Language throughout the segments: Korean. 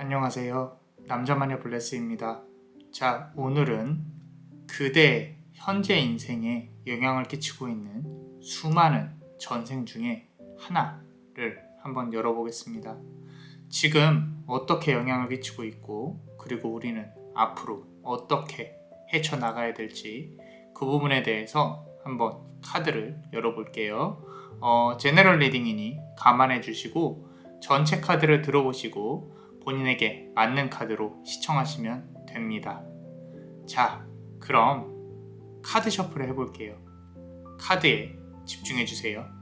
안녕하세요. 남자마녀 블레스입니다. 자, 오늘은 그대의 현재 인생에 영향을 끼치고 있는 수많은 전생 중에 하나를 한번 열어보겠습니다. 지금 어떻게 영향을 끼치고 있고, 그리고 우리는 앞으로 어떻게 헤쳐나가야 될지 그 부분에 대해서 한번 카드를 열어볼게요. 제너럴 리딩이니 감안해 주시고 전체 카드를 들어보시고 본인에게 맞는 카드로 시청하시면 됩니다. 자, 그럼 카드 셔플을 해볼게요. 카드에 집중해주세요.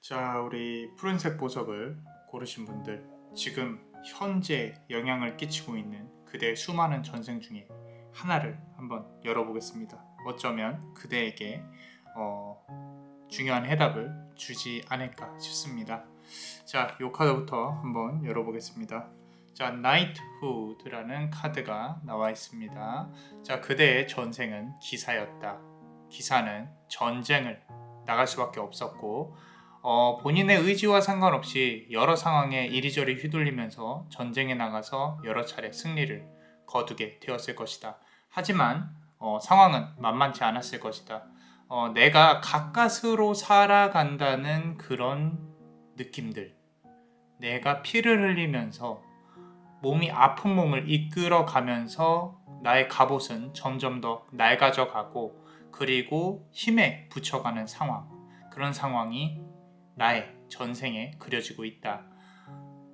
자, 우리 푸른색 보석을 고르신 분들, 지금 현재 영향을 끼치고 있는 그대의 수많은 전생 중에 하나를 한번 열어보겠습니다. 어쩌면 그대에게 중요한 해답을 주지 않을까 싶습니다. 자, 이 카드부터 한번 열어보겠습니다. 자, 나이트후드라는 카드가 나와 있습니다. 자, 그대의 전생은 기사였다. 기사는 전쟁을 나갈 수밖에 없었고 본인의 의지와 상관없이 여러 상황에 이리저리 휘둘리면서 전쟁에 나가서 여러 차례 승리를 거두게 되었을 것이다. 하지만 상황은 만만치 않았을 것이다. 내가 가까스로 살아간다는 그런 느낌들, 내가 피를 흘리면서 몸이 아픈 몸을 이끌어가면서 나의 갑옷은 점점 더 낡아져가고, 그리고 힘에 붙여가는 상황, 그런 상황이 나의 전생에 그려지고 있다.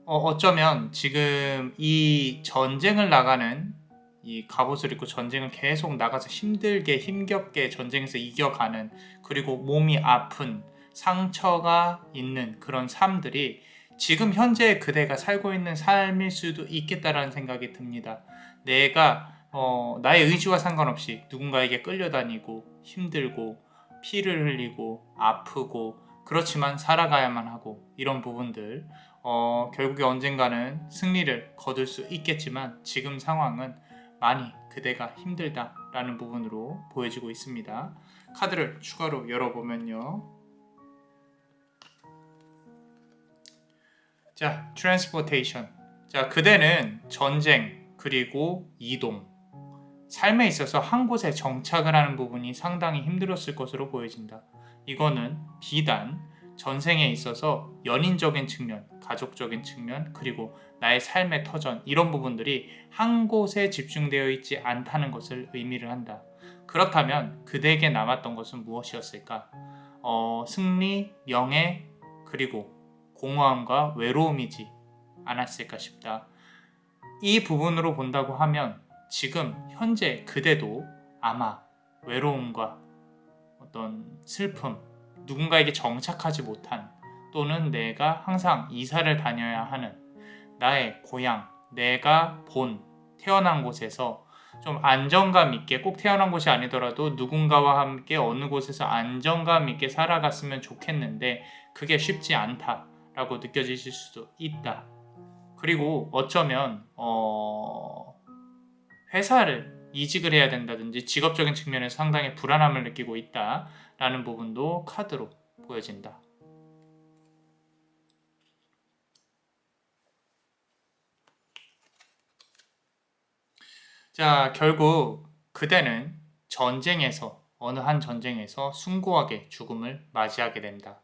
어쩌면 지금 이 전쟁을 나가는, 이 갑옷을 입고 전쟁을 계속 나가서 힘들게 힘겹게 전쟁에서 이겨가는, 그리고 몸이 아픈 상처가 있는 그런 삶들이 지금 현재 그대가 살고 있는 삶일 수도 있겠다라는 생각이 듭니다. 내가 나의 의지와 상관없이 누군가에게 끌려다니고 힘들고 피를 흘리고 아프고, 그렇지만 살아가야만 하고, 이런 부분들 결국에 언젠가는 승리를 거둘 수 있겠지만 지금 상황은 많이 그대가 힘들다라는 부분으로 보여지고 있습니다. 카드를 추가로 열어보면요. 자, transportation. 자, 그대는 전쟁 그리고 이동, 삶에 있어서 한 곳에 정착을 하는 부분이 상당히 힘들었을 것으로 보여진다. 이거는 비단 전생에 있어서 연인적인 측면, 가족적인 측면, 그리고 나의 삶의 터전 이런 부분들이 한 곳에 집중되어 있지 않다는 것을 의미를 한다. 그렇다면 그대에게 남았던 것은 무엇이었을까? 승리, 명예, 그리고 공허함과 외로움이지 않았을까 싶다. 이 부분으로 본다고 하면 지금 현재 그대도 아마 외로움과 어떤 슬픔, 누군가에게 정착하지 못한 또는 내가 항상 이사를 다녀야 하는 나의 고향, 내가 태어난 곳에서 좀 안정감 있게 꼭 태어난 곳이 아니더라도 누군가와 함께 어느 곳에서 안정감 있게 살아갔으면 좋겠는데 그게 쉽지 않다라고 느껴지실 수도 있다. 그리고 어쩌면 회사를 이직을 해야 된다든지 직업적인 측면에서 상당히 불안함을 느끼고 있다라는 부분도 카드로 보여진다. 자, 결국 그대는 어느 한 전쟁에서 숭고하게 죽음을 맞이하게 된다.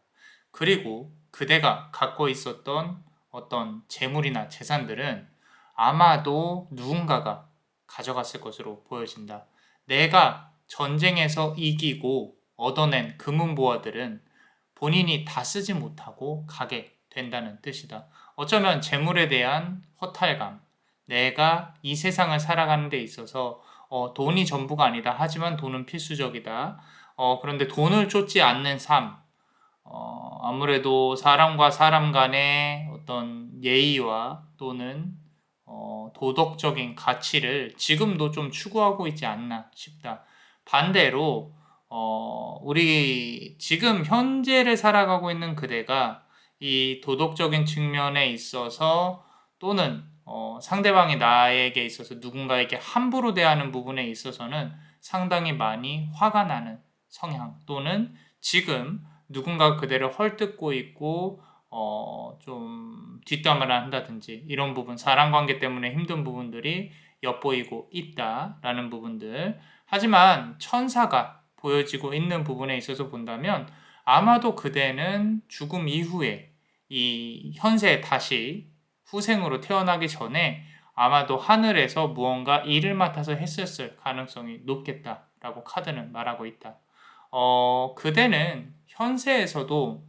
그리고 그대가 갖고 있었던 어떤 재물이나 재산들은 아마도 누군가가 가져갔을 것으로 보여진다. 내가 전쟁에서 이기고 얻어낸 금은보화들은 본인이 다 쓰지 못하고 가게 된다는 뜻이다. 어쩌면 재물에 대한 허탈감, 내가 이 세상을 살아가는 데 있어서 돈이 전부가 아니다. 하지만 돈은 필수적이다. 그런데 돈을 쫓지 않는 삶, 아무래도 사람과 사람 간의 어떤 예의와 또는 도덕적인 가치를 지금도 좀 추구하고 있지 않나 싶다. 반대로 우리 지금 현재를 살아가고 있는 그대가 이 도덕적인 측면에 있어서 또는 상대방이 나에게 있어서 누군가에게 함부로 대하는 부분에 있어서는 상당히 많이 화가 나는 성향 또는 지금 누군가 그대를 헐뜯고 있고 좀 뒷담화를 한다든지 이런 부분, 사람관계 때문에 힘든 부분들이 엿보이고 있다라는 부분들. 하지만 천사가 보여지고 있는 부분에 있어서 본다면 아마도 그대는 죽음 이후에 이 현세에 다시 후생으로 태어나기 전에 아마도 하늘에서 무언가 일을 맡아서 했었을 가능성이 높겠다라고 카드는 말하고 있다. 그대는 현세에서도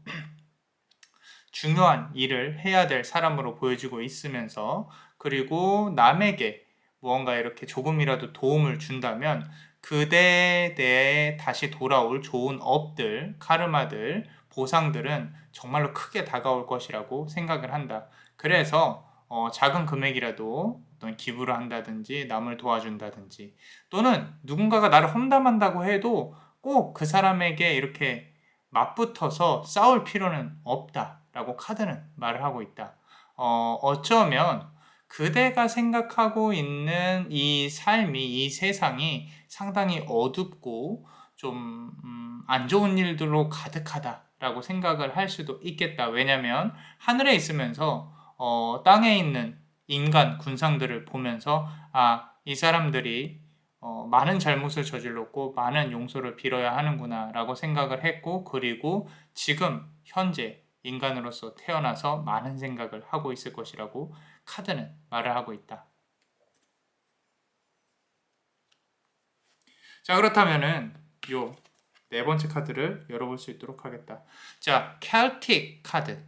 중요한 일을 해야 될 사람으로 보여지고 있으면서 그리고 남에게 무언가 이렇게 조금이라도 도움을 준다면 그대에 대해 다시 돌아올 좋은 업들, 카르마들, 보상들은 정말로 크게 다가올 것이라고 생각을 한다. 그래서 작은 금액이라도 어떤 기부를 한다든지 남을 도와준다든지 또는 누군가가 나를 험담한다고 해도 꼭 그 사람에게 이렇게 맞붙어서 싸울 필요는 없다라고 카드는 말을 하고 있다. 어쩌면 그대가 생각하고 있는 이 삶이, 이 세상이 상당히 어둡고 좀 안 좋은 일들로 가득하다라고 생각을 할 수도 있겠다. 왜냐하면 하늘에 있으면서 땅에 있는 인간 군상들을 보면서 이 사람들이 많은 잘못을 저질렀고 많은 용서를 빌어야 하는구나 라고 생각을 했고 그리고 지금 현재 인간으로서 태어나서 많은 생각을 하고 있을 것이라고 카드는 말을 하고 있다. 자, 그렇다면은 요 네 번째 카드를 열어볼 수 있도록 하겠다. 자, 켈틱 카드.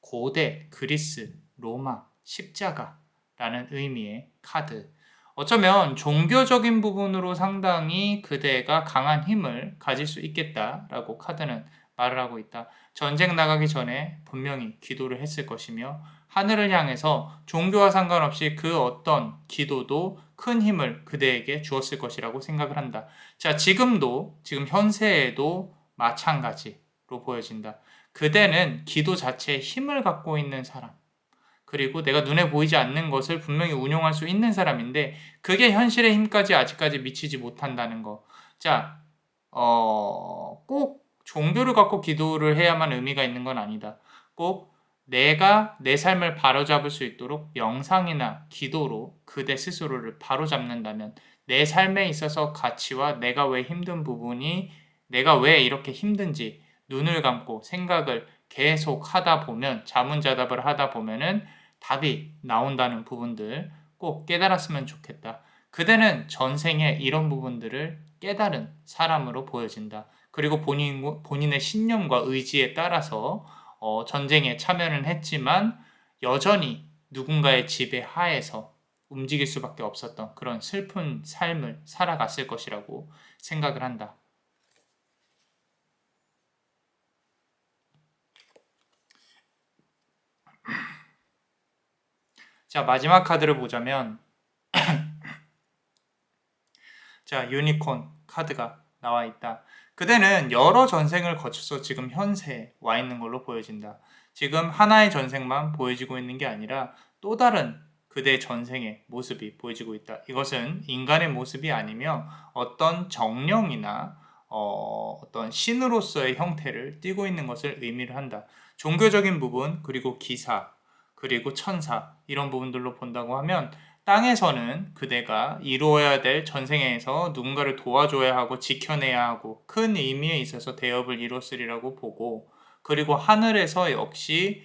고대, 그리스, 로마, 십자가라는 의미의 카드. 어쩌면 종교적인 부분으로 상당히 그대가 강한 힘을 가질 수 있겠다라고 카드는 말을 하고 있다. 전쟁 나가기 전에 분명히 기도를 했을 것이며 하늘을 향해서 종교와 상관없이 그 어떤 기도도 큰 힘을 그대에게 주었을 것이라고 생각을 한다. 자, 지금 현세에도 마찬가지로 보여진다. 그대는 기도 자체에 힘을 갖고 있는 사람. 그리고 내가 눈에 보이지 않는 것을 분명히 운용할 수 있는 사람인데 그게 현실의 힘까지 아직까지 미치지 못한다는 거. 자, 꼭 종교를 갖고 기도를 해야만 의미가 있는 건 아니다. 꼭 내가 내 삶을 바로잡을 수 있도록 명상이나 기도로 그대 스스로를 바로잡는다면 내 삶에 있어서 가치와 내가 왜 힘든 부분이 내가 왜 이렇게 힘든지 눈을 감고 생각을 계속 하다 보면, 자문자답을 하다 보면은 답이 나온다는 부분들 꼭 깨달았으면 좋겠다. 그대는 전생에 이런 부분들을 깨달은 사람으로 보여진다. 그리고 본인의 신념과 의지에 따라서 전쟁에 참여는 했지만 여전히 누군가의 지배 하에서 움직일 수밖에 없었던 그런 슬픈 삶을 살아갔을 것이라고 생각을 한다. 자, 마지막 카드를 보자면, 자, 유니콘 카드가 나와 있다. 그대는 여러 전생을 거쳐서 지금 현세에 와 있는 걸로 보여진다. 지금 하나의 전생만 보여지고 있는 게 아니라 또 다른 그대 전생의 모습이 보여지고 있다. 이것은 인간의 모습이 아니며 어떤 정령이나 어떤 신으로서의 형태를 띠고 있는 것을 의미를 한다. 종교적인 부분, 그리고 기사, 그리고 천사, 이런 부분들로 본다고 하면 땅에서는 그대가 이루어야 될 전생에서 누군가를 도와줘야 하고 지켜내야 하고 큰 의미에 있어서 대업을 이뤘으리라고 보고, 그리고 하늘에서 역시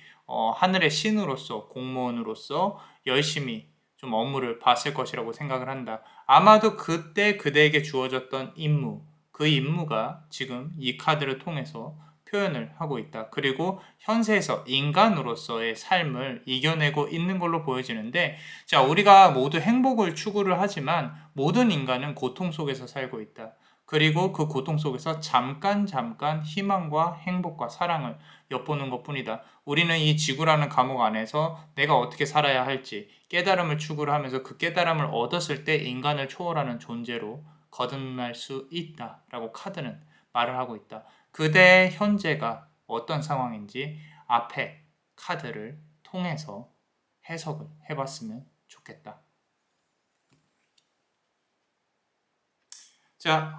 하늘의 신으로서, 공무원으로서 열심히 좀 업무를 봤을 것이라고 생각을 한다. 아마도 그때 그대에게 주어졌던 임무, 그 임무가 지금 이 카드를 통해서 표현을 하고 있다. 그리고 현세에서 인간으로서의 삶을 이겨내고 있는 걸로 보여지는데, 자, 우리가 모두 행복을 추구를 하지만 모든 인간은 고통 속에서 살고 있다. 그리고 그 고통 속에서 잠깐 희망과 행복과 사랑을 엿보는 것뿐이다. 우리는 이 지구라는 감옥 안에서 내가 어떻게 살아야 할지 깨달음을 추구를 하면서 그 깨달음을 얻었을 때 인간을 초월하는 존재로 거듭날 수 있다라고 카드는 말을 하고 있다. 그대의 현재가 어떤 상황인지 앞에 카드를 통해서 해석을 해봤으면 좋겠다. 자,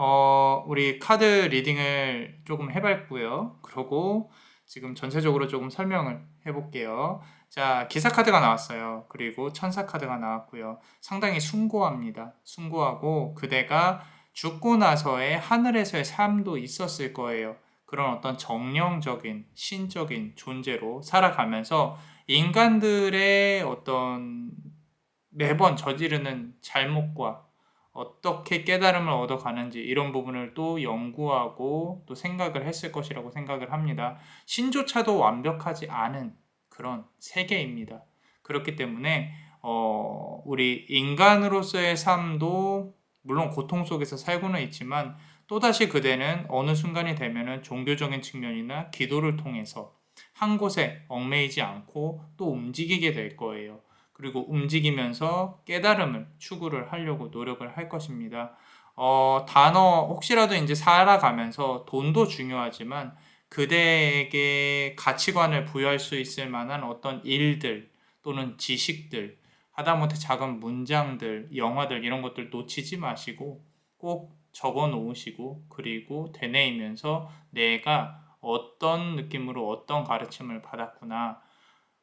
우리 카드 리딩을 조금 해봤고요. 그리고 지금 전체적으로 조금 설명을 해볼게요. 자, 기사 카드가 나왔어요. 그리고 천사 카드가 나왔고요. 상당히 숭고합니다. 숭고하고 그대가 죽고 나서의 하늘에서의 삶도 있었을 거예요. 그런 어떤 정령적인, 신적인 존재로 살아가면서 인간들의 어떤 매번 저지르는 잘못과 어떻게 깨달음을 얻어가는지 이런 부분을 또 연구하고 또 생각을 했을 것이라고 생각을 합니다. 신조차도 완벽하지 않은 그런 세계입니다. 그렇기 때문에 우리 인간으로서의 삶도 물론 고통 속에서 살고는 있지만 또다시 그대는 어느 순간이 되면은 종교적인 측면이나 기도를 통해서 한 곳에 얽매이지 않고 또 움직이게 될 거예요. 그리고 움직이면서 깨달음을 추구를 하려고 노력을 할 것입니다. 단어 혹시라도 이제 살아가면서 돈도 중요하지만 그대에게 가치관을 부여할 수 있을 만한 어떤 일들 또는 지식들, 하다못해 작은 문장들, 영화들 이런 것들 놓치지 마시고 꼭 적어 놓으시고, 그리고 되뇌이면서 내가 어떤 느낌으로 어떤 가르침을 받았구나,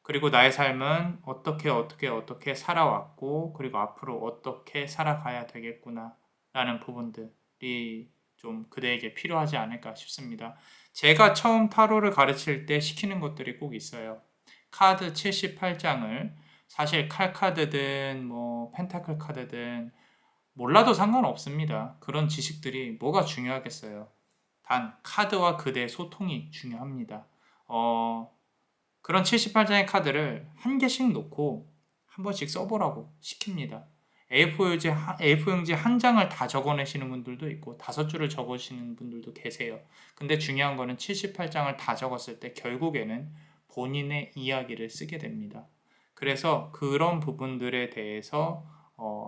그리고 나의 삶은 어떻게 살아왔고, 그리고 앞으로 어떻게 살아가야 되겠구나 라는 부분들이 좀 그대에게 필요하지 않을까 싶습니다. 제가 처음 타로를 가르칠 때 시키는 것들이 꼭 있어요. 카드 78장을 사실 칼카드든 뭐 펜타클 카드든 몰라도 상관없습니다. 그런 지식들이 뭐가 중요하겠어요. 단 카드와 그대의 소통이 중요합니다. 그런 78장의 카드를 한 개씩 놓고 한 번씩 써보라고 시킵니다. A4용지 한 장을 다 적어내시는 분들도 있고 5줄을 적으시는 분들도 계세요. 근데 중요한 거는 78장을 다 적었을 때 결국에는 본인의 이야기를 쓰게 됩니다. 그래서 그런 부분들에 대해서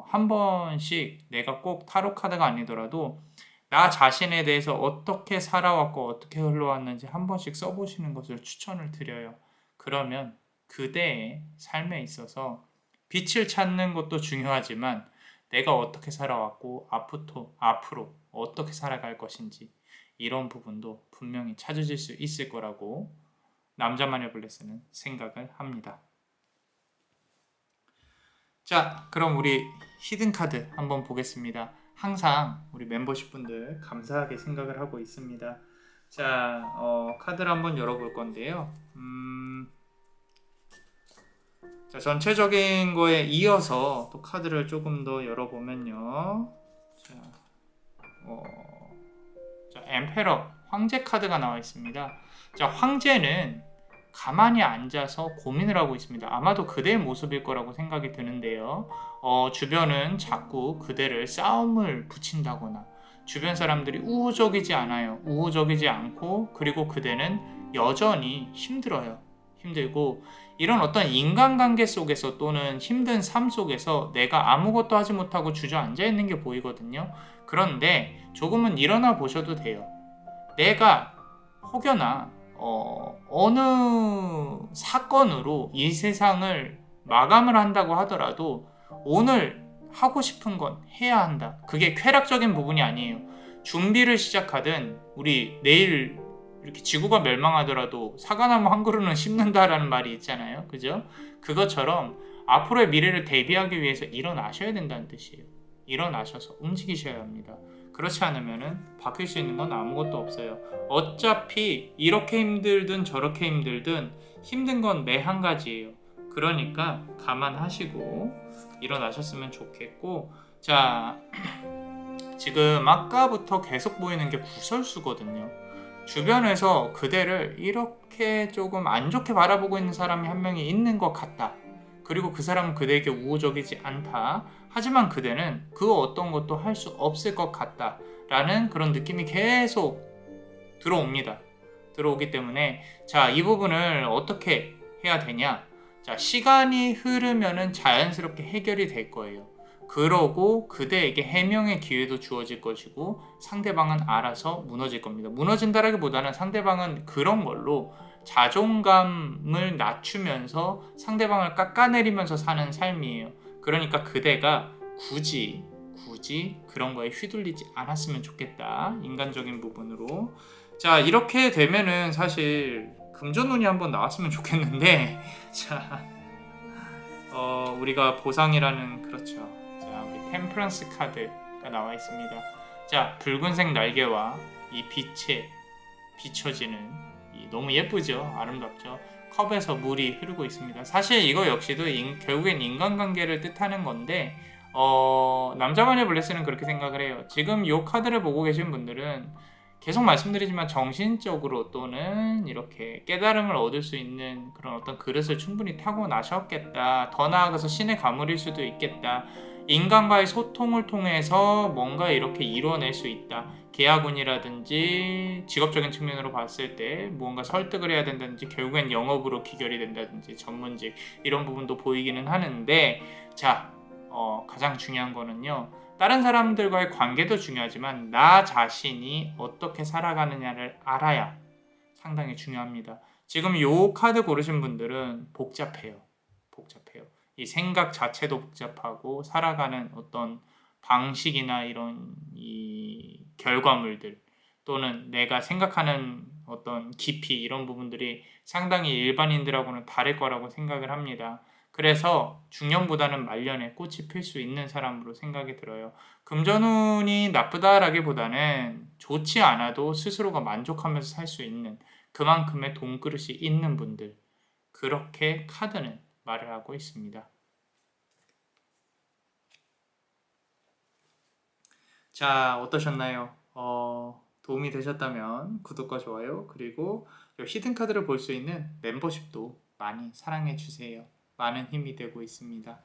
한 번씩 내가 꼭 타로 카드가 아니더라도 나 자신에 대해서 어떻게 살아왔고 어떻게 흘러왔는지 한 번씩 써보시는 것을 추천을 드려요. 그러면 그대의 삶에 있어서 빛을 찾는 것도 중요하지만 내가 어떻게 살아왔고 앞으로 어떻게 살아갈 것인지 이런 부분도 분명히 찾으실 수 있을 거라고 남자 마녀 블레스는 생각을 합니다. 자, 그럼 우리 히든 카드 한번 보겠습니다. 항상 우리 멤버십 분들 감사하게 생각을 하고 있습니다. 자, 카드를 한번 열어볼 건데요. 자, 전체적인 거에 이어서 또 카드를 조금 더 열어보면요. 자, 엠페러 황제 카드가 나와 있습니다. 자, 황제는 가만히 앉아서 고민을 하고 있습니다. 아마도 그대의 모습일 거라고 생각이 드는데요. 주변은 자꾸 그대를 싸움을 붙인다거나 주변 사람들이 우호적이지 않아요. 우호적이지 않고 그리고 그대는 여전히 힘들어요. 힘들고 이런 어떤 인간관계 속에서 또는 힘든 삶 속에서 내가 아무것도 하지 못하고 주저앉아 있는 게 보이거든요. 그런데 조금은 일어나 보셔도 돼요. 내가 혹여나 어느 사건으로 이 세상을 마감을 한다고 하더라도 오늘 하고 싶은 건 해야 한다. 그게 쾌락적인 부분이 아니에요. 준비를 시작하든 우리 내일 이렇게 지구가 멸망하더라도 사과나무 한 그루는 심는다라는 말이 있잖아요. 그죠? 그것처럼 앞으로의 미래를 대비하기 위해서 일어나셔야 된다는 뜻이에요. 일어나셔서 움직이셔야 합니다. 그렇지 않으면 바뀔 수 있는 건 아무것도 없어요. 어차피 이렇게 힘들든 저렇게 힘들든 힘든 건 매 한 가지예요. 그러니까 감안하시고 일어나셨으면 좋겠고, 자, 지금 아까부터 계속 보이는 게 구설수거든요. 주변에서 그대를 이렇게 조금 안 좋게 바라보고 있는 사람이 한 명이 있는 것 같다. 그리고 그 사람은 그대에게 우호적이지 않다. 하지만 그대는 그 어떤 것도 할 수 없을 것 같다. 라는 그런 느낌이 계속 들어옵니다. 들어오기 때문에 자, 이 부분을 어떻게 해야 되냐? 자, 시간이 흐르면은 자연스럽게 해결이 될 거예요. 그러고 그대에게 해명의 기회도 주어질 것이고 상대방은 알아서 무너질 겁니다. 무너진다라기보다는 상대방은 그런 걸로 자존감을 낮추면서 상대방을 깎아내리면서 사는 삶이에요. 그러니까 그대가 굳이 그런 거에 휘둘리지 않았으면 좋겠다. 인간적인 부분으로. 자, 이렇게 되면은 사실 금전운이 한번 나왔으면 좋겠는데 자, 우리가 보상이라는, 그렇죠. 자, 우리 템퍼런스 카드가 나와 있습니다. 자, 붉은색 날개와 이 빛에 비춰지는 너무 예쁘죠? 아름답죠? 컵에서 물이 흐르고 있습니다. 사실 이거 역시도 결국엔 인간관계를 뜻하는 건데 남자만의 블레스는 그렇게 생각을 해요. 지금 이 카드를 보고 계신 분들은 계속 말씀드리지만 정신적으로 또는 이렇게 깨달음을 얻을 수 있는 그런 어떤 그릇을 충분히 타고나셨겠다. 더 나아가서 신의 가물일 수도 있겠다. 인간과의 소통을 통해서 뭔가 이렇게 이루어낼 수 있다. 계약운이라든지 직업적인 측면으로 봤을 때 무언가 설득을 해야 된다든지 결국엔 영업으로 귀결이 된다든지 전문직 이런 부분도 보이기는 하는데, 자, 가장 중요한 거는요. 다른 사람들과의 관계도 중요하지만 나 자신이 어떻게 살아가느냐를 알아야 상당히 중요합니다. 지금 요 카드 고르신 분들은 복잡해요. 이 생각 자체도 복잡하고 살아가는 어떤 방식이나 이런 이 결과물들 또는 내가 생각하는 어떤 깊이 이런 부분들이 상당히 일반인들하고는 다를 거라고 생각을 합니다. 그래서 중년보다는 말년에 꽃이 필 수 있는 사람으로 생각이 들어요. 금전운이 나쁘다라기보다는 좋지 않아도 스스로가 만족하면서 살 수 있는 그만큼의 돈그릇이 있는 분들, 그렇게 카드는 말을 하고 있습니다. 자, 어떠셨나요? 도움이 되셨다면 구독과 좋아요, 그리고 히든 카드를 볼 수 있는 멤버십도 많이 사랑해 주세요. 많은 힘이 되고 있습니다.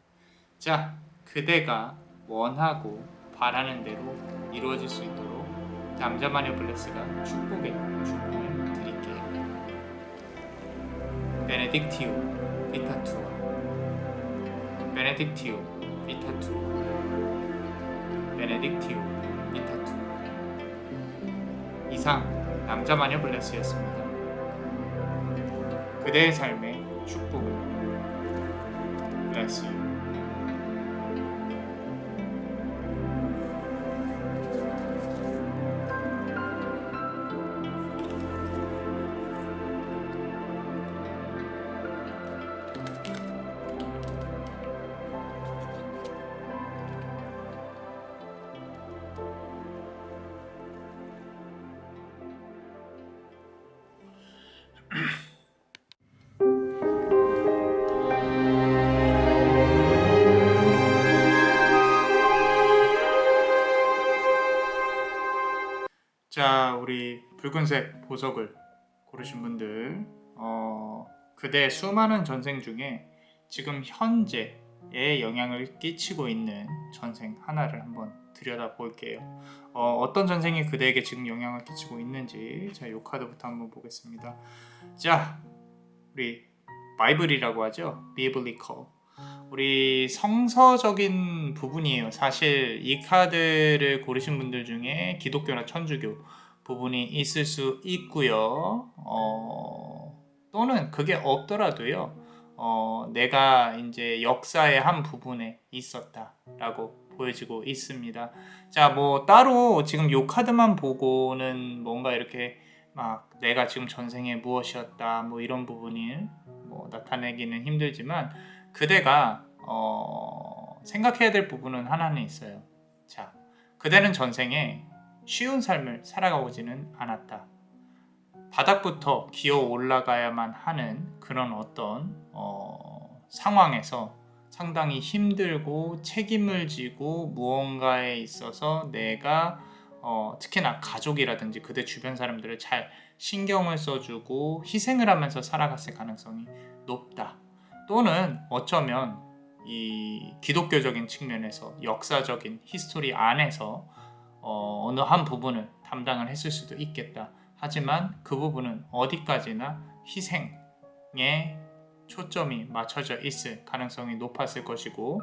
자, 그대가 원하고 바라는 대로 이루어질 수 있도록 남자마녀 블레스가 축복을 드릴게요. 베네딕티오 비타투아, 베네딕티오 비타투아, 베네딕티오 비타투아. 이상 남자마녀 블레스였습니다. 그대의 삶에 축복을. Bless you. 우리 붉은색 보석을 고르신 분들, 그대 수많은 전생 중에 지금 현재에 영향을 끼치고 있는 전생 하나를 한번 들여다 볼게요. 어떤 전생이 그대에게 지금 영향을 끼치고 있는지, 자, 이 카드부터 한번 보겠습니다. 자, 우리 바이블이라고 하죠. 비블리컬. 우리 성서적인 부분이에요. 사실 이 카드를 고르신 분들 중에 기독교나 천주교 부분이 있을 수 있고요. 또는 그게 없더라도요. 내가 이제 역사의 한 부분에 있었다라고 보여지고 있습니다. 자, 뭐 따로 지금 이 카드만 보고는 뭔가 이렇게 막 내가 지금 전생에 무엇이었다 뭐 이런 부분이 뭐 나타내기는 힘들지만 그대가 생각해야 될 부분은 하나는 있어요. 자, 그대는 전생에 쉬운 삶을 살아가고지는 않았다. 바닥부터 기어 올라가야만 하는 그런 어떤 상황에서 상당히 힘들고 책임을 지고 무언가에 있어서 내가 특히나 가족이라든지 그대 주변 사람들을 잘 신경을 써주고 희생을 하면서 살아갔을 가능성이 높다. 또는 어쩌면 이 기독교적인 측면에서 역사적인 히스토리 안에서 어느 한 부분을 담당을 했을 수도 있겠다. 하지만 그 부분은 어디까지나 희생에 초점이 맞춰져 있을 가능성이 높았을 것이고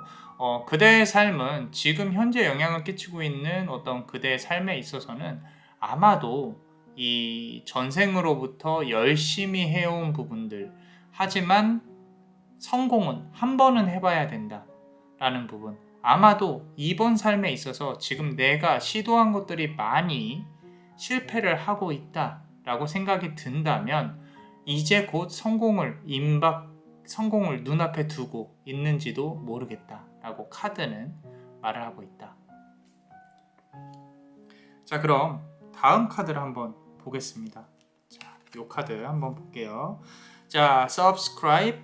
그대의 삶은 지금 현재 영향을 끼치고 있는 어떤 그대의 삶에 있어서는 아마도 이 전생으로부터 열심히 해온 부분들 하지만 성공은 한 번은 해봐야 된다 라는 부분 아마도 이번 삶에 있어서 지금 내가 시도한 것들이 많이 실패를 하고 있다라고 생각이 든다면 이제 곧 성공을 눈앞에 두고 있는지도 모르겠다라고 카드는 말을 하고 있다. 자, 그럼 다음 카드를 한번 보겠습니다. 자, 이 카드 한번 볼게요. 자, subscribe이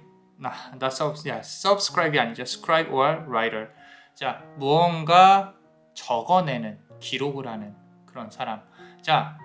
아니죠. scribe or writer. 자, 무언가 적어내는, 기록을 하는 그런 사람. 자,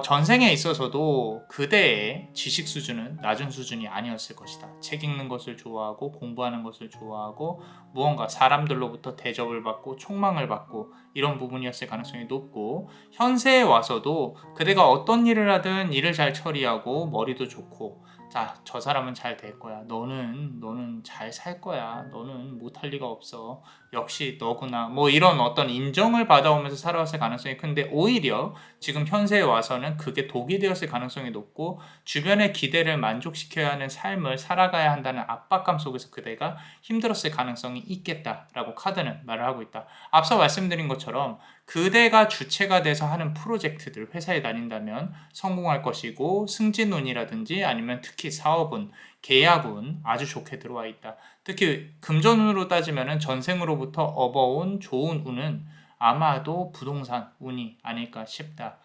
전생에 있어서도 그대의 지식 수준은 낮은 수준이 아니었을 것이다. 책 읽는 것을 좋아하고 공부하는 것을 좋아하고 무언가 사람들로부터 대접을 받고 촉망을 받고 이런 부분이었을 가능성이 높고 현세에 와서도 그대가 어떤 일을 하든 일을 잘 처리하고 머리도 좋고 자, 저 사람은 잘 될 거야. 너는 잘 살 거야. 너는 못할 리가 없어. 역시 너구나. 뭐 이런 어떤 인정을 받아오면서 살아왔을 가능성이 큰데 오히려 지금 현세에 와서는 그게 독이 되었을 가능성이 높고 주변의 기대를 만족시켜야 하는 삶을 살아가야 한다는 압박감 속에서 그대가 힘들었을 가능성이 있겠다라고 카드는 말을 하고 있다. 앞서 말씀드린 것처럼 그대가 주체가 돼서 하는 프로젝트들 회사에 다닌다면 성공할 것이고 승진운이라든지 아니면 특히 사업운, 계약운 아주 좋게 들어와 있다. 특히 금전운으로 따지면 전생으로부터 업어온 좋은 운은 아마도 부동산 운이 아닐까 싶다.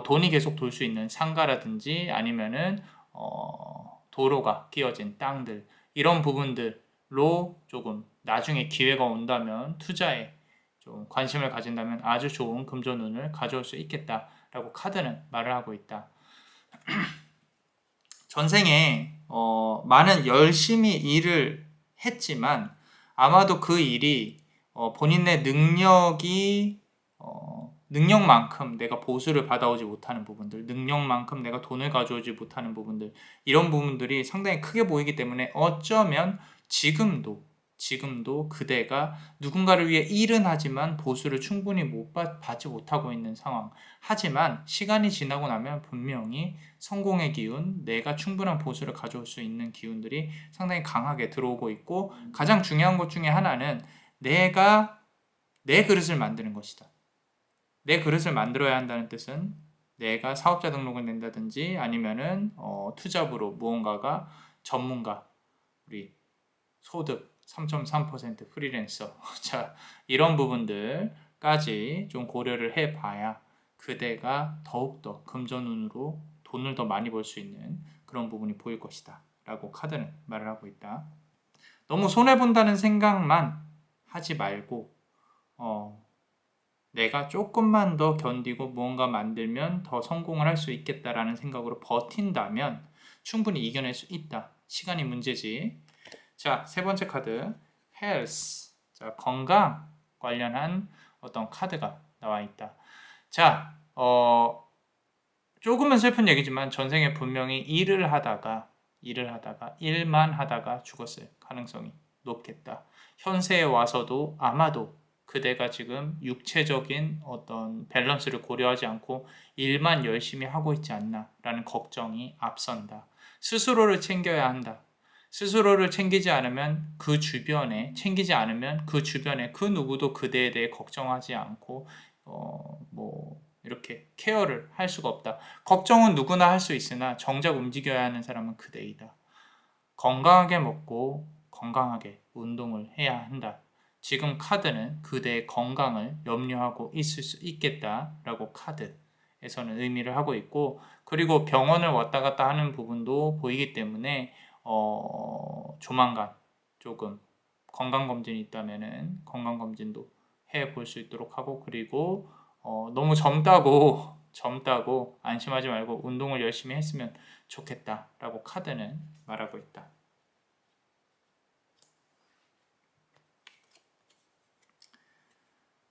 돈이 계속 돌 수 있는 상가라든지 아니면은 도로가 끼어진 땅들 이런 부분들로 조금 나중에 기회가 온다면 투자에 좀 관심을 가진다면 아주 좋은 금전운을 가져올 수 있겠다라고 카드는 말을 하고 있다. 전생에 많은 열심히 일을 했지만 아마도 그 일이 본인의 능력만큼 내가 보수를 받아오지 못하는 부분들, 능력만큼 내가 돈을 가져오지 못하는 부분들, 이런 부분들이 상당히 크게 보이기 때문에 어쩌면 지금도 그대가 누군가를 위해 일은 하지만 보수를 충분히 받지 못하고 있는 상황. 하지만 시간이 지나고 나면 분명히 성공의 기운, 내가 충분한 보수를 가져올 수 있는 기운들이 상당히 강하게 들어오고 있고 가장 중요한 것 중에 하나는 내가 내 그릇을 만드는 것이다. 내 그릇을 만들어야 한다는 뜻은 내가 사업자 등록을 낸다든지 아니면은 투잡으로 무언가가 전문가, 우리 소득 3.3% 프리랜서 자 이런 부분들까지 좀 고려를 해봐야 그대가 더욱더 금전운으로 돈을 더 많이 벌 수 있는 그런 부분이 보일 것이다 라고 카드는 말을 하고 있다. 너무 손해본다는 생각만 하지 말고 내가 조금만 더 견디고 무언가 만들면 더 성공을 할 수 있겠다라는 생각으로 버틴다면 충분히 이겨낼 수 있다. 시간이 문제지. 자, 세 번째 카드 health. 자, 건강 관련한 어떤 카드가 나와 있다. 자, 조금은 슬픈 얘기지만 전생에 분명히 일만 하다가 죽었을 가능성이 높겠다. 현세에 와서도 아마도 그대가 지금 육체적인 어떤 밸런스를 고려하지 않고 일만 열심히 하고 있지 않나라는 걱정이 앞선다. 스스로를 챙겨야 한다. 스스로를 챙기지 않으면 그 주변에 그 누구도 그대에 대해 걱정하지 않고 이렇게 케어를 할 수가 없다. 걱정은 누구나 할 수 있으나 정작 움직여야 하는 사람은 그대이다. 건강하게 먹고 건강하게 운동을 해야 한다. 지금 카드는 그대의 건강을 염려하고 있을 수 있겠다라고 카드에서는 의미를 하고 있고, 그리고 병원을 왔다 갔다 하는 부분도 보이기 때문에 조만간 조금 건강검진이 있다면은 건강검진도 해볼 수 있도록 하고, 그리고 너무 젊다고 안심하지 말고 운동을 열심히 했으면 좋겠다라고 카드는 말하고 있다.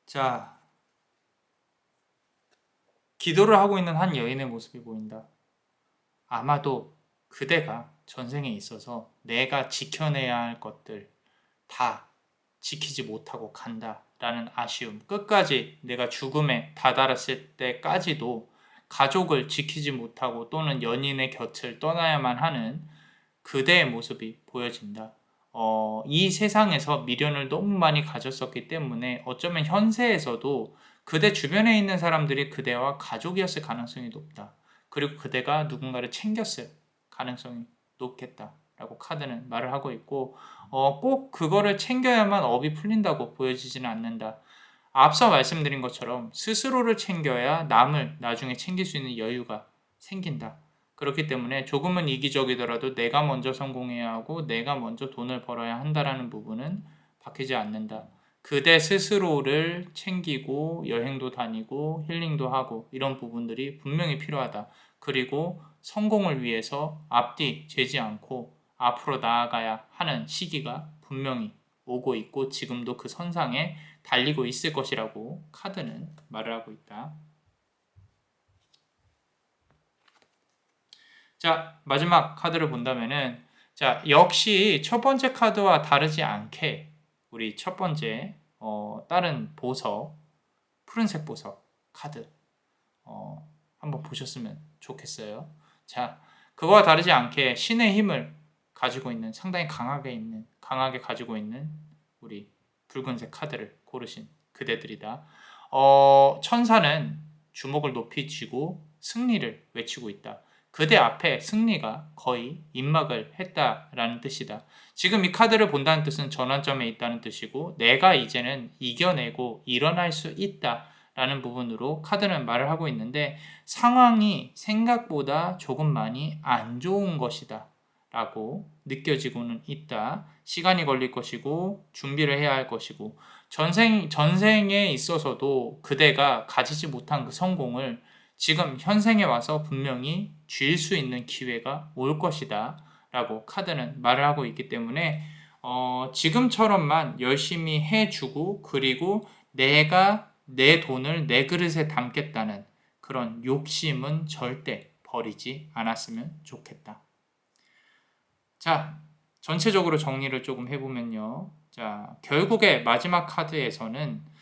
자, 기도를 하고 있는 한 여인의 모습이 보인다. 아마도 그대가 전생에 있어서 내가 지켜내야 할 것들 다 지키지 못하고 간다라는 아쉬움, 끝까지 내가 죽음에 다다랐을 때까지도 가족을 지키지 못하고 또는 연인의 곁을 떠나야만 하는 그대의 모습이 보여진다. 이 세상에서 미련을 너무 많이 가졌었기 때문에 어쩌면 현세에서도 그대 주변에 있는 사람들이 그대와 가족이었을 가능성이 높다. 그리고 그대가 누군가를 챙겼을 가능성이 높겠다라고 카드는 말을 하고 있고, 꼭 그거를 챙겨야만 업이 풀린다고 보여지지는 않는다. 앞서 말씀드린 것처럼 스스로를 챙겨야 남을 나중에 챙길 수 있는 여유가 생긴다. 그렇기 때문에 조금은 이기적이더라도 내가 먼저 성공해야 하고 내가 먼저 돈을 벌어야 한다라는 부분은 바뀌지 않는다. 그대 스스로를 챙기고 여행도 다니고 힐링도 하고 이런 부분들이 분명히 필요하다. 그리고 성공을 위해서 앞뒤 재지 않고 앞으로 나아가야 하는 시기가 분명히 오고 있고 지금도 그 선상에 달리고 있을 것이라고 카드는 말을 하고 있다. 자, 마지막 카드를 본다면은, 자, 역시 첫 번째 카드와 다르지 않게 우리 첫 번째 다른 보석, 푸른색 보석 카드 한번 보셨으면 좋겠어요. 자, 그거와 다르지 않게 신의 힘을 가지고 있는, 상당히 강하게 가지고 있는 우리 붉은색 카드를 고르신 그대들이다. 천사는 주먹을 높이 쥐고 승리를 외치고 있다. 그대 앞에 승리가 거의 임박을 했다라는 뜻이다. 지금 이 카드를 본다는 뜻은 전환점에 있다는 뜻이고, 내가 이제는 이겨내고 일어날 수 있다라는 부분으로 카드는 말을 하고 있는데, 상황이 생각보다 조금 많이 안 좋은 것이다 라고 느껴지고는 있다. 시간이 걸릴 것이고 준비를 해야 할 것이고, 전생에 있어서도 그대가 가지지 못한 그 성공을 지금 현생에 와서 분명히 쥘 수 있는 기회가 올 것이다 라고 카드는 말을 하고 있기 때문에 지금처럼만 열심히 해주고, 그리고 내가 내 돈을 내 그릇에 담겠다는 그런 욕심은 절대 버리지 않았으면 좋겠다. 자, 전체적으로 정리를 조금 해보면요. 자, 결국에 마지막 카드에서는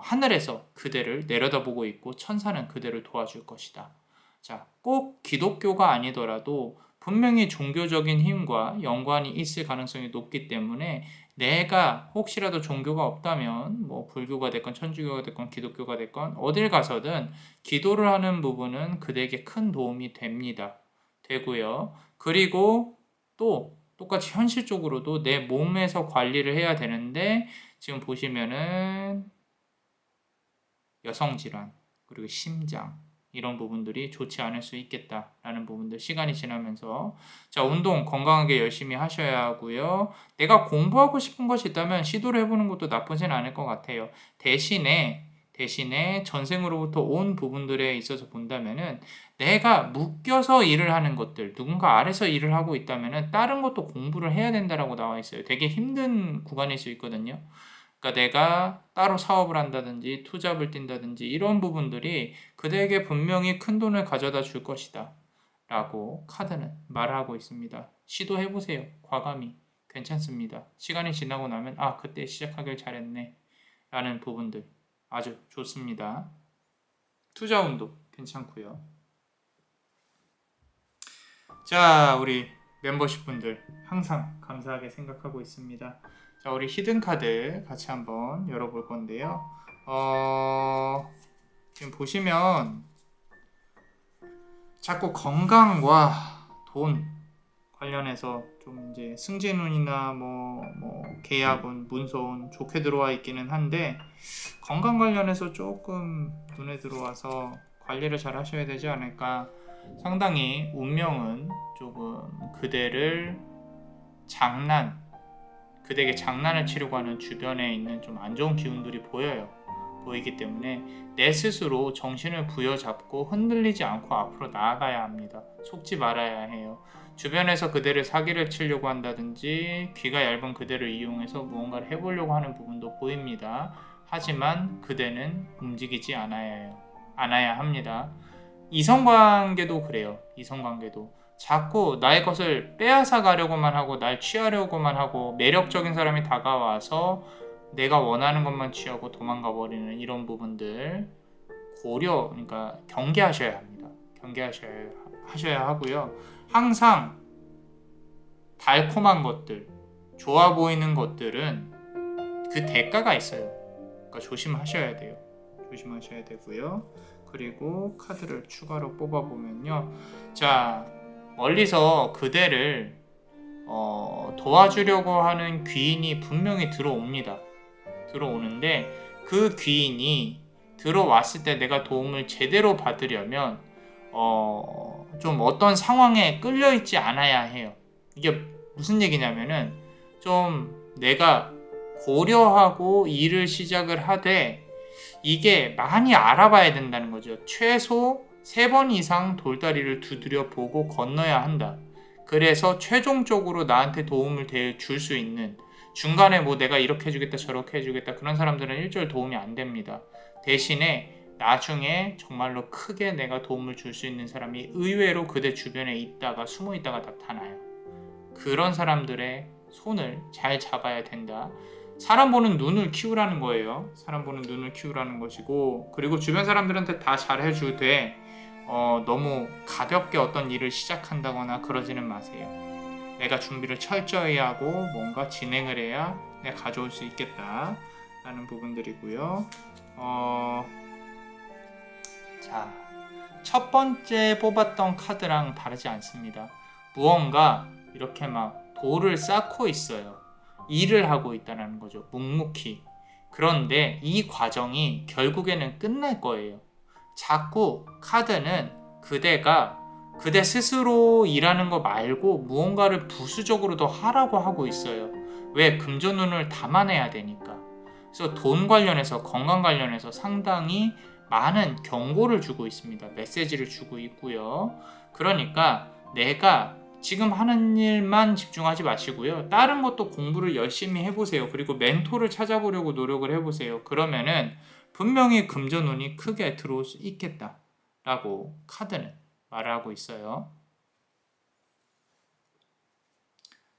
하늘에서 그대를 내려다보고 있고 천사는 그대를 도와줄 것이다. 자, 꼭 기독교가 아니더라도 분명히 종교적인 힘과 연관이 있을 가능성이 높기 때문에, 내가 혹시라도 종교가 없다면 뭐 불교가 됐건 천주교가 됐건 기독교가 됐건 어딜 가서든 기도를 하는 부분은 그대에게 큰 도움이 되고요. 그리고 또 똑같이 현실적으로도 내 몸에서 관리를 해야 되는데, 지금 보시면은 여성질환, 그리고 심장, 이런 부분들이 좋지 않을 수 있겠다라는 부분들 시간이 지나면서, 자, 운동 건강하게 열심히 하셔야 하고요. 내가 공부하고 싶은 것이 있다면 시도를 해보는 것도 나쁘진 않을 것 같아요. 대신에 대신에 전생으로부터 온 부분들에 있어서 본다면은 내가 묶여서 일을 하는 것들, 누군가 아래서 일을 하고 있다면은 다른 것도 공부를 해야 된다라고 나와 있어요. 되게 힘든 구간일 수 있거든요. 그러니까 내가 따로 사업을 한다든지 투잡을 뛴다든지 이런 부분들이 그대에게 분명히 큰 돈을 가져다 줄 것이다 라고 카드는 말하고 있습니다. 시도해보세요. 과감히. 괜찮습니다. 시간이 지나고 나면 아 그때 시작하길 잘했네 라는 부분들 아주 좋습니다. 투자 운도 괜찮고요. 자, 우리 멤버십 분들 항상 감사하게 생각하고 있습니다. 자, 우리 히든 카드 같이 한번 열어볼 건데요. 지금 보시면 자꾸 건강과 돈 관련해서 좀 이제 승진운이나 뭐 계약운, 문서운 좋게 들어와 있기는 한데 건강 관련해서 조금 눈에 들어와서 관리를 잘 하셔야 되지 않을까. 상당히 운명은 조금 그대에게 장난을 치려고 하는 주변에 있는 좀 안 좋은 기운들이 보이기 때문에 내 스스로 정신을 부여잡고 흔들리지 않고 앞으로 나아가야 합니다. 속지 말아야 해요. 주변에서 그대를 사기를 치려고 한다든지 귀가 얇은 그대를 이용해서 무언가를 해보려고 하는 부분도 보입니다. 하지만 그대는 움직이지 않아야 합니다. 이성관계도 그래요. 이성관계도 자꾸 나의 것을 빼앗아 가려고만 하고 날 취하려고만 하고 매력적인 사람이 다가와서 내가 원하는 것만 취하고 도망가 버리는 이런 부분들 그러니까 경계하셔야 합니다. 경계하셔야 하고요. 항상 달콤한 것들, 좋아 보이는 것들은 그 대가가 있어요. 그러니까 조심하셔야 돼요. 조심하셔야 되고요. 그리고 카드를 추가로 뽑아보면요. 자, 멀리서 그대를 도와주려고 하는 귀인이 분명히 들어오는데 그 귀인이 들어왔을 때 내가 도움을 제대로 받으려면 좀 어떤 상황에 끌려있지 않아야 해요. 이게 무슨 얘기냐면은 좀 내가 고려하고 일을 시작을 하되 이게 많이 알아봐야 된다는 거죠. 최소 3번 이상 돌다리를 두드려 보고 건너야 한다. 그래서 최종적으로 나한테 도움을 줄 수 있는 중간에 뭐 내가 이렇게 해주겠다 저렇게 해주겠다 그런 사람들은 일절 도움이 안 됩니다. 대신에 나중에 정말로 크게 내가 도움을 줄 수 있는 사람이 의외로 그대 주변에 숨어 있다가 나타나요. 그런 사람들의 손을 잘 잡아야 된다. 사람 보는 눈을 키우라는 거예요. 사람 보는 눈을 키우라는 것이고, 그리고 주변 사람들한테 다 잘해주되 너무 가볍게 어떤 일을 시작한다거나 그러지는 마세요. 내가 준비를 철저히 하고 뭔가 진행을 해야 내가 가져올 수 있겠다 라는 부분들이고요. 자, 첫 번째 뽑았던 카드랑 다르지 않습니다. 무언가 이렇게 막 돌을 쌓고 있어요. 일을 하고 있다는 거죠. 묵묵히. 그런데 이 과정이 결국에는 끝날 거예요. 자꾸 카드는 그대 스스로 일하는 거 말고 무언가를 부수적으로 더 하라고 하고 있어요. 왜? 금전운을 담아내야 되니까. 그래서 돈 관련해서 건강 관련해서 상당히 많은 경고를 주고 있습니다. 메시지를 주고 있고요. 그러니까 내가 지금 하는 일만 집중하지 마시고요. 다른 것도 공부를 열심히 해보세요. 그리고 멘토를 찾아보려고 노력을 해보세요. 그러면은 분명히 금전운이 크게 들어올 수 있겠다라고 카드는 말을 하고 있어요.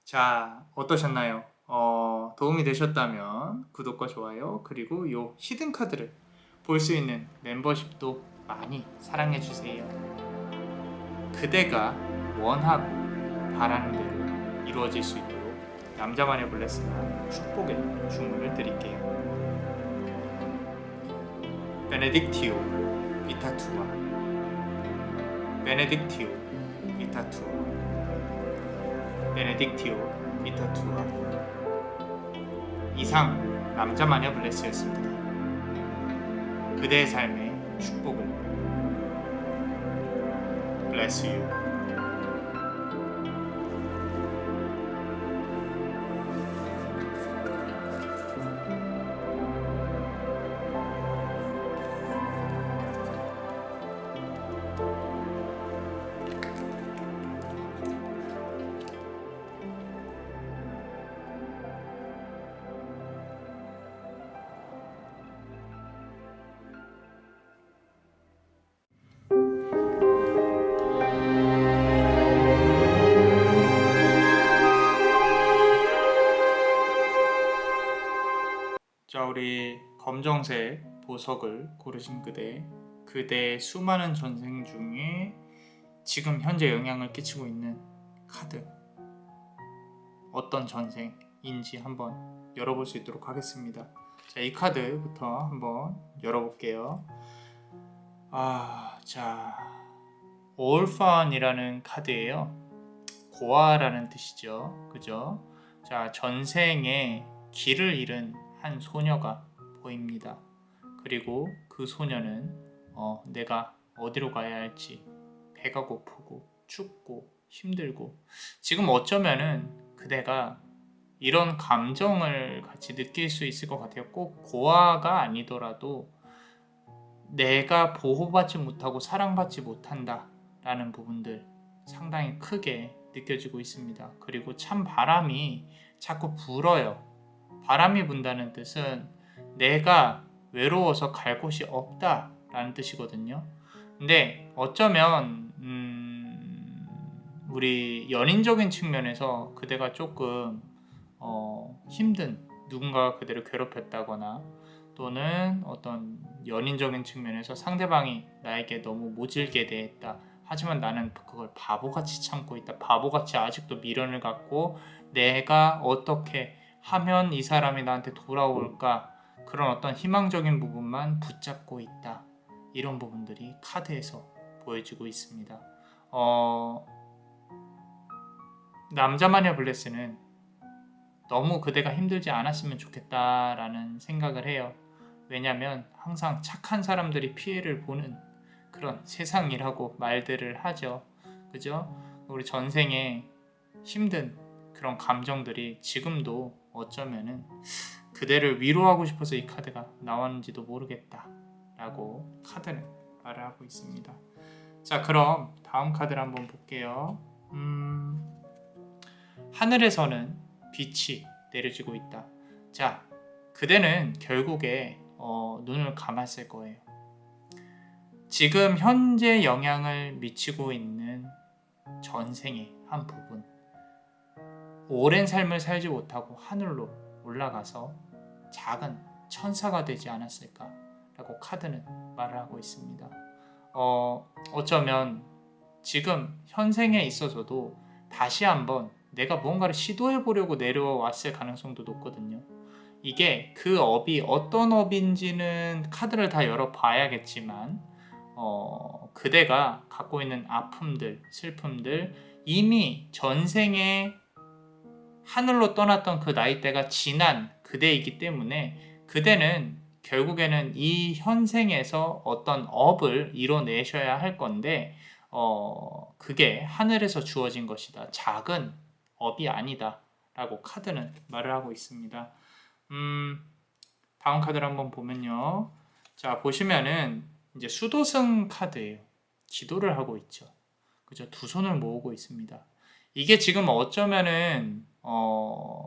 자, 어떠셨나요? 도움이 되셨다면 구독과 좋아요 그리고 요 히든 카드를 볼 수 있는 멤버십도 많이 사랑해주세요. 그대가 원하고 바라는 대로 이루어질 수 있도록 남자만의 블레스가 축복의 주문을 드릴게요. 베네딕티오 비타투아 베네딕티오 비타투아 베네딕티오 비타투아 이상 남자마녀 블레스였습니다. 그대의 삶의 축복을 Bless you. 우리 검정색 보석을 고르신 그대의 수많은 전생 중에 지금 현재 영향을 끼치고 있는 카드 어떤 전생인지 한번 열어볼 수 있도록 하겠습니다. 자, 이 카드부터 한번 열어볼게요. 자, orphan이라는 카드예요. 고아라는 뜻이죠. 그죠? 자, 전생에 길을 잃은 한 소녀가 보입니다. 그리고 그 소녀는 내가 어디로 가야 할지 배가 고프고 춥고 힘들고 지금 어쩌면은 그대가 이런 감정을 같이 느낄 수 있을 것 같아요. 꼭 고아가 아니더라도 내가 보호받지 못하고 사랑받지 못한다 라는 부분들 상당히 크게 느껴지고 있습니다. 그리고 참 바람이 자꾸 불어요. 바람이 분다는 뜻은 내가 외로워서 갈 곳이 없다 라는 뜻이거든요. 근데 어쩌면 우리 연인적인 측면에서 그대가 조금 힘든 누군가가 그대를 괴롭혔다거나 또는 어떤 연인적인 측면에서 상대방이 나에게 너무 모질게 대했다. 하지만 나는 그걸 바보같이 참고 있다. 바보같이 아직도 미련을 갖고 내가 어떻게 하면 이 사람이 나한테 돌아올까? 그런 어떤 희망적인 부분만 붙잡고 있다. 이런 부분들이 카드에서 보여지고 있습니다. 남자 마녀 블레스는 너무 그대가 힘들지 않았으면 좋겠다라는 생각을 해요. 왜냐면 항상 착한 사람들이 피해를 보는 그런 세상이라고 말들을 하죠. 그죠? 우리 전생에 힘든 그런 감정들이 지금도 어쩌면은 그대를 위로하고 싶어서 이 카드가 나왔는지도 모르겠다 라고 카드는 말을 하고 있습니다. 자, 그럼 다음 카드를 한번 볼게요. 하늘에서는 빛이 내려지고 있다. 자, 그대는 결국에 눈을 감았을 거예요. 지금 현재 영향을 미치고 있는 전생의 한 부분, 오랜 삶을 살지 못하고 하늘로 올라가서 작은 천사가 되지 않았을까라고 카드는 말을 하고 있습니다. 어쩌면 지금 현생에 있어서도 다시 한번 내가 무언가를 시도해 보려고 내려왔을 가능성도 높거든요. 이게 그 업이 어떤 업인지는 카드를 다 열어봐야겠지만 그대가 갖고 있는 아픔들, 슬픔들 이미 전생에 하늘로 떠났던 그 나이대가 지난 그대이기 때문에 그대는 결국에는 이 현생에서 어떤 업을 이뤄내셔야 할 건데 그게 하늘에서 주어진 것이다. 작은 업이 아니다 라고 카드는 말을 하고 있습니다. 다음 카드를 한번 보면요. 자, 보시면은 이제 수도승 카드예요. 기도를 하고 있죠. 그죠? 두 손을 모으고 있습니다. 이게 지금 어쩌면은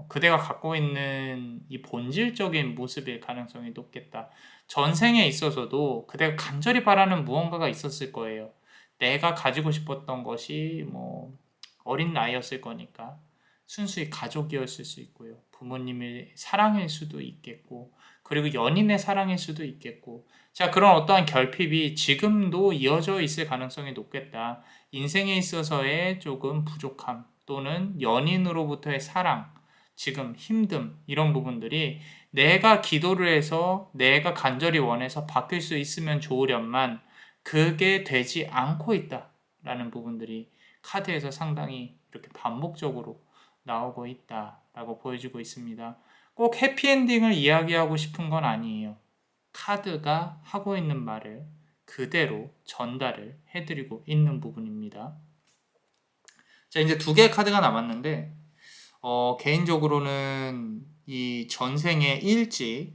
그대가 갖고 있는 이 본질적인 모습일 가능성이 높겠다. 전생에 있어서도 그대가 간절히 바라는 무언가가 있었을 거예요. 내가 가지고 싶었던 것이 뭐 어린 나이였을 거니까 순수히 가족이었을 수 있고요. 부모님의 사랑일 수도 있겠고 그리고 연인의 사랑일 수도 있겠고 자, 그런 어떠한 결핍이 지금도 이어져 있을 가능성이 높겠다. 인생에 있어서의 조금 부족함 또는 연인으로부터의 사랑, 지금 힘듦 이런 부분들이 내가 기도를 해서 내가 간절히 원해서 바뀔 수 있으면 좋으련만 그게 되지 않고 있다라는 부분들이 카드에서 상당히 이렇게 반복적으로 나오고 있다라고 보여지고 있습니다. 꼭 해피엔딩을 이야기하고 싶은 건 아니에요. 카드가 하고 있는 말을 그대로 전달을 해드리고 있는 부분입니다. 자, 이제 두 개의 카드가 남았는데 개인적으로는 이 전생에 일찍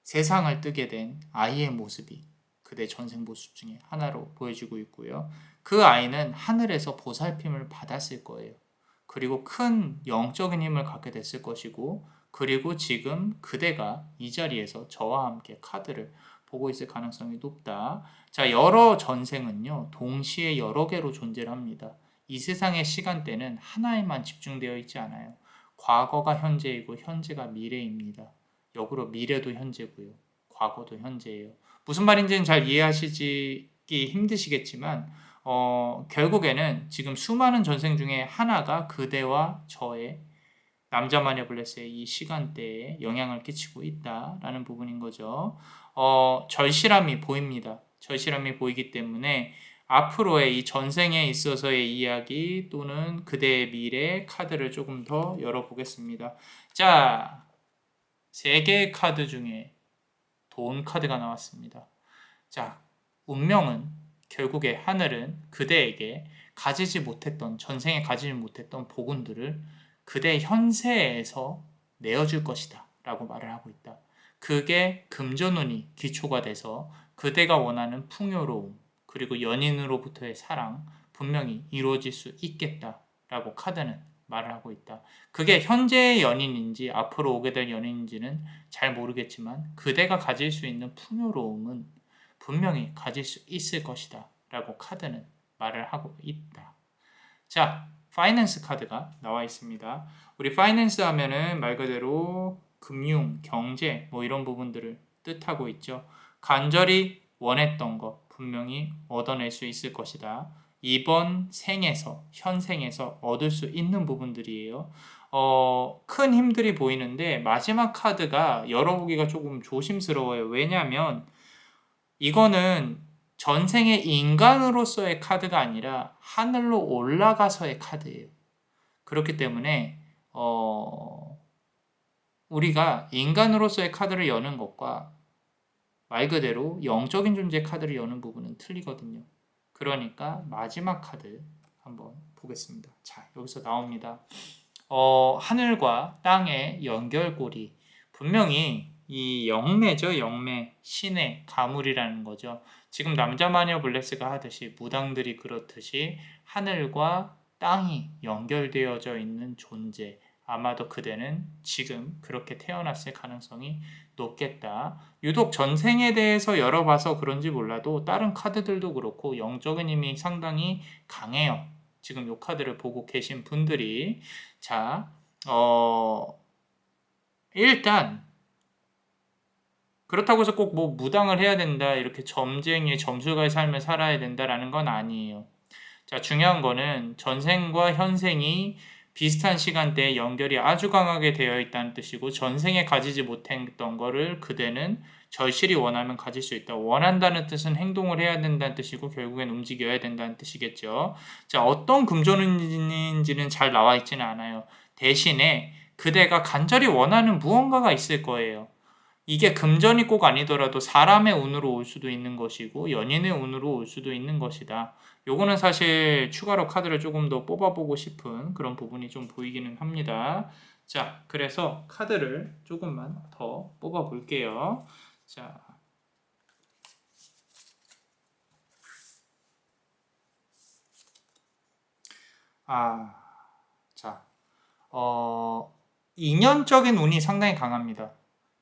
세상을 뜨게 된 아이의 모습이 그대 전생 모습 중에 하나로 보여지고 있고요. 그 아이는 하늘에서 보살핌을 받았을 거예요. 그리고 큰 영적인 힘을 갖게 됐을 것이고 그리고 지금 그대가 이 자리에서 저와 함께 카드를 보고 있을 가능성이 높다. 자, 여러 전생은요, 동시에 여러 개로 존재를 합니다. 이 세상의 시간대는 하나에만 집중되어 있지 않아요. 과거가 현재이고 현재가 미래입니다. 역으로 미래도 현재고요. 과거도 현재예요. 무슨 말인지는 잘 이해하시기 힘드시겠지만 결국에는 지금 수많은 전생 중에 하나가 그대와 저의 남자마녀 블레스의 이 시간대에 영향을 끼치고 있다라는 부분인 거죠. 절실함이 보입니다. 절실함이 보이기 때문에 앞으로의 이 전생에 있어서의 이야기 또는 그대의 미래 카드를 조금 더 열어보겠습니다. 자, 3개의 카드 중에 돈 카드가 나왔습니다. 자, 운명은 결국에 하늘은 그대에게 가지지 못했던, 전생에 가지지 못했던 복운들을 그대 현세에서 내어줄 것이다 라고 말을 하고 있다. 그게 금전운이 기초가 돼서 그대가 원하는 풍요로움 그리고 연인으로부터의 사랑 분명히 이루어질 수 있겠다 라고 카드는 말을 하고 있다. 그게 현재의 연인인지 앞으로 오게 될 연인인지는 잘 모르겠지만 그대가 가질 수 있는 풍요로움은 분명히 가질 수 있을 것이다 라고 카드는 말을 하고 있다. 자, 파이낸스 카드가 나와 있습니다. 우리 파이낸스 하면은 말 그대로 금융, 경제 뭐 이런 부분들을 뜻하고 있죠. 간절히 원했던 것 분명히 얻어낼 수 있을 것이다. 이번 생에서, 현생에서 얻을 수 있는 부분들이에요. 큰 힘들이 보이는데 마지막 카드가 열어보기가 조금 조심스러워요. 왜냐하면 이거는 전생의 인간으로서의 카드가 아니라 하늘로 올라가서의 카드예요. 그렇기 때문에 우리가 인간으로서의 카드를 여는 것과 말 그대로 영적인 존재 카드를 여는 부분은 틀리거든요. 그러니까 마지막 카드 한번 보겠습니다. 자, 여기서 나옵니다. 하늘과 땅의 연결고리. 분명히 이 영매죠. 영매, 신의 가물이라는 거죠. 지금 남자마녀 블레스가 하듯이 무당들이 그렇듯이 하늘과 땅이 연결되어져 있는 존재. 아마도 그대는 지금 그렇게 태어났을 가능성이 높겠다. 유독 전생에 대해서 열어봐서 그런지 몰라도 다른 카드들도 그렇고 영적인 힘이 상당히 강해요. 지금 이 카드를 보고 계신 분들이 자, 일단 그렇다고 해서 꼭 뭐 무당을 해야 된다, 이렇게 점쟁이의 점술가의 삶을 살아야 된다라는 건 아니에요. 자, 중요한 거는 전생과 현생이 비슷한 시간대에 연결이 아주 강하게 되어 있다는 뜻이고 전생에 가지지 못했던 거를 그대는 절실히 원하면 가질 수 있다. 원한다는 뜻은 행동을 해야 된다는 뜻이고 결국엔 움직여야 된다는 뜻이겠죠. 자, 어떤 금전운인지는 잘 나와 있지는 않아요. 대신에 그대가 간절히 원하는 무언가가 있을 거예요. 이게 금전이 꼭 아니더라도 사람의 운으로 올 수도 있는 것이고 연인의 운으로 올 수도 있는 것이다. 요거는 사실 추가로 카드를 조금 더 뽑아보고 싶은 그런 부분이 좀 보이기는 합니다. 자, 그래서 카드를 조금만 더 뽑아볼게요. 자, 자, 인연적인 운이 상당히 강합니다.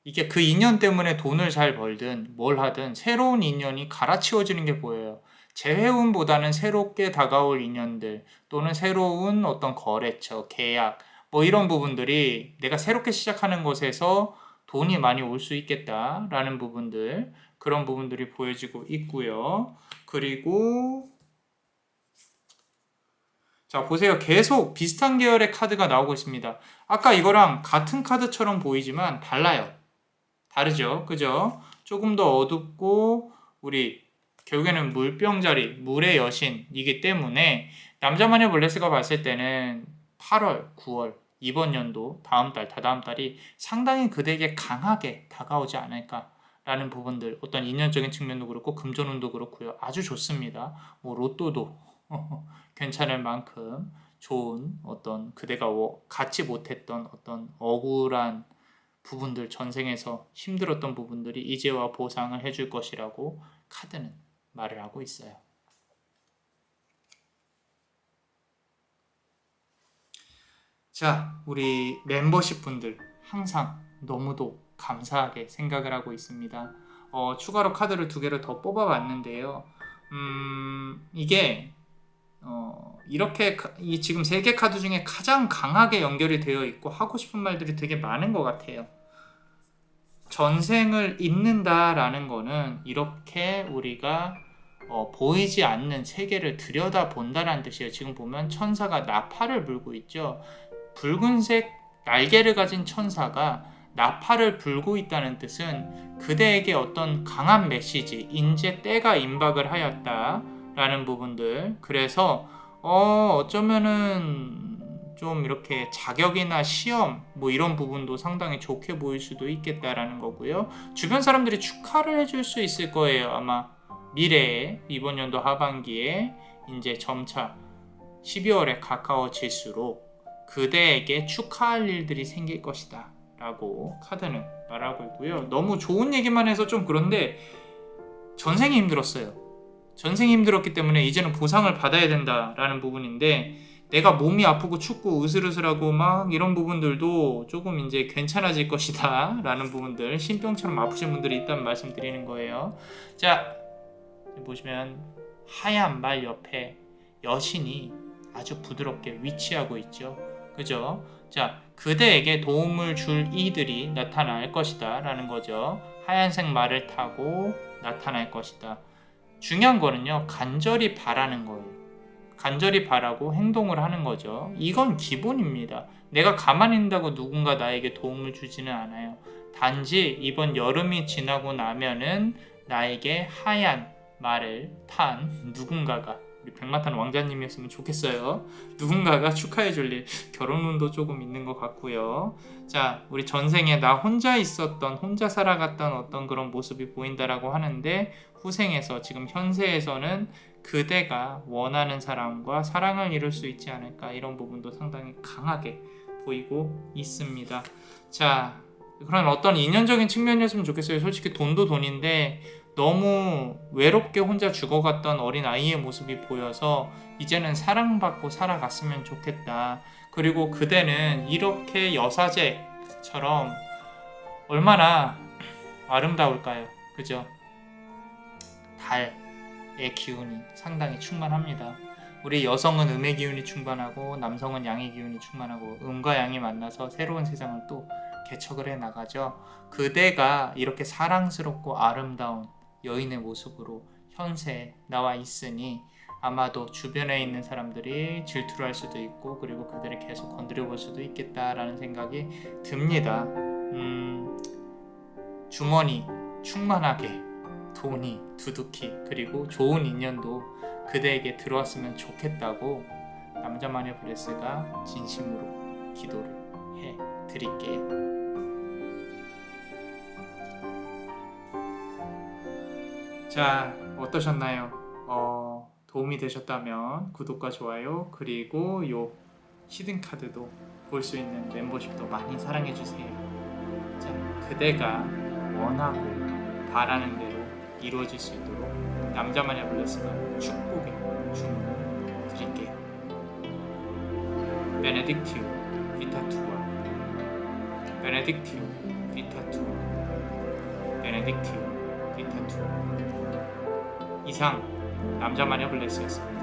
이게 그 인연 때문에 돈을 잘 벌든 뭘 하든 새로운 인연이 갈아치워지는 게 보여요. 재회운보다는 새롭게 다가올 인연들 또는 새로운 어떤 거래처, 계약 뭐 이런 부분들이 내가 새롭게 시작하는 것에서 돈이 많이 올 수 있겠다라는 부분들, 그런 부분들이 보여지고 있고요. 그리고 자, 보세요. 계속 비슷한 계열의 카드가 나오고 있습니다. 아까 이거랑 같은 카드처럼 보이지만 달라요. 다르죠? 그죠? 조금 더 어둡고 우리 결국에는 물병자리, 물의 여신이기 때문에 남자마녀 블레스가 봤을 때는 8월, 9월, 이번 연도, 다음 달, 다다음 달이 상당히 그대에게 강하게 다가오지 않을까라는 부분들, 어떤 인연적인 측면도 그렇고 금전운도 그렇고요. 아주 좋습니다. 뭐 로또도 괜찮을 만큼 좋은 어떤 그대가 갖지 못했던 어떤 억울한 부분들, 전생에서 힘들었던 부분들이 이제와 보상을 해줄 것이라고 카드는 말을 하고 있어요. 자, 우리 멤버십 분들 항상 너무도 감사하게 생각을 하고 있습니다. 추가로 카드를 2개를 더 뽑아봤는데요. 이게 이렇게 이 지금 3개 카드 중에 가장 강하게 연결이 되어 있고 하고 싶은 말들이 되게 많은 것 같아요. 전생을 잇는다라는 거는 이렇게 우리가 보이지 않는 세계를 들여다본다라는 뜻이에요. 지금 보면 천사가 나팔을 불고 있죠. 붉은색 날개를 가진 천사가 나팔을 불고 있다는 뜻은 그대에게 어떤 강한 메시지, 이제 때가 임박을 하였다라는 부분들. 그래서 어쩌면은 좀 이렇게 자격이나 시험 뭐 이런 부분도 상당히 좋게 보일 수도 있겠다라는 거고요. 주변 사람들이 축하를 해줄 수 있을 거예요. 아마 미래에 이번 연도 하반기에 이제 점차 12월에 가까워질수록 그대에게 축하할 일들이 생길 것이다 라고 카드는 말하고 있고요. 너무 좋은 얘기만 해서 좀 그런데 전생이 힘들었어요. 전생이 힘들었기 때문에 이제는 보상을 받아야 된다라는 부분인데, 내가 몸이 아프고 춥고 으슬으슬하고 막 이런 부분들도 조금 이제 괜찮아질 것이다 라는 부분들, 신병처럼 아프신 분들이 있다는 말씀 드리는 거예요. 자, 보시면 하얀 말 옆에 여신이 아주 부드럽게 위치하고 있죠. 그죠? 자, 그대에게 도움을 줄 이들이 나타날 것이다 라는 거죠. 하얀색 말을 타고 나타날 것이다. 중요한 거는요, 간절히 바라는 거예요. 간절히 바라고 행동을 하는 거죠. 이건 기본입니다. 내가 가만히 있는다고 누군가 나에게 도움을 주지는 않아요. 단지 이번 여름이 지나고 나면은 나에게 하얀 말을 탄 누군가가, 우리 백마탄 왕자님이었으면 좋겠어요. 누군가가 축하해줄 일, 결혼운도 조금 있는 것 같고요. 자, 우리 전생에 나 혼자 있었던, 혼자 살아갔던 어떤 그런 모습이 보인다라고 하는데, 후생에서 지금 현세에서는 그대가 원하는 사람과 사랑을 이룰 수 있지 않을까, 이런 부분도 상당히 강하게 보이고 있습니다. 자, 그런 어떤 인연적인 측면이었으면 좋겠어요. 솔직히 돈도 돈인데 너무 외롭게 혼자 죽어갔던 어린 아이의 모습이 보여서 이제는 사랑받고 살아갔으면 좋겠다. 그리고 그대는 이렇게 여사제처럼 얼마나 아름다울까요? 그죠? 달의 기운이 상당히 충만합니다. 우리 여성은 음의 기운이 충만하고 남성은 양의 기운이 충만하고, 음과 양이 만나서 새로운 세상을 또 개척을 해 나가죠. 그대가 이렇게 사랑스럽고 아름다운 여인의 모습으로 현세에 나와 있으니 아마도 주변에 있는 사람들이 질투를 할 수도 있고, 그리고 그들을 계속 건드려 볼 수도 있겠다라는 생각이 듭니다. 주머니 충만하게 돈이 두둑히, 그리고 좋은 인연도 그대에게 들어왔으면 좋겠다고 남자마녀 브레스가 진심으로 기도를 해 드릴게요. 자, 어떠셨나요? 도움이 되셨다면 구독과 좋아요, 그리고 요 히든카드도 볼 수 있는 멤버십도 많이 사랑해주세요. 자, 그대가 원하고 바라는 대로 이루어질 수 있도록 남자마녀 블레스가 축복의 주문을 드릴게요. 베네딕티오 비타투아, 베네딕티오 비타투아, 베네딕티오 비타투아. 이상 남자마녀 블레스였습니다.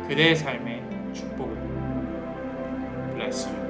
그대의 삶의 축복을. 블레스.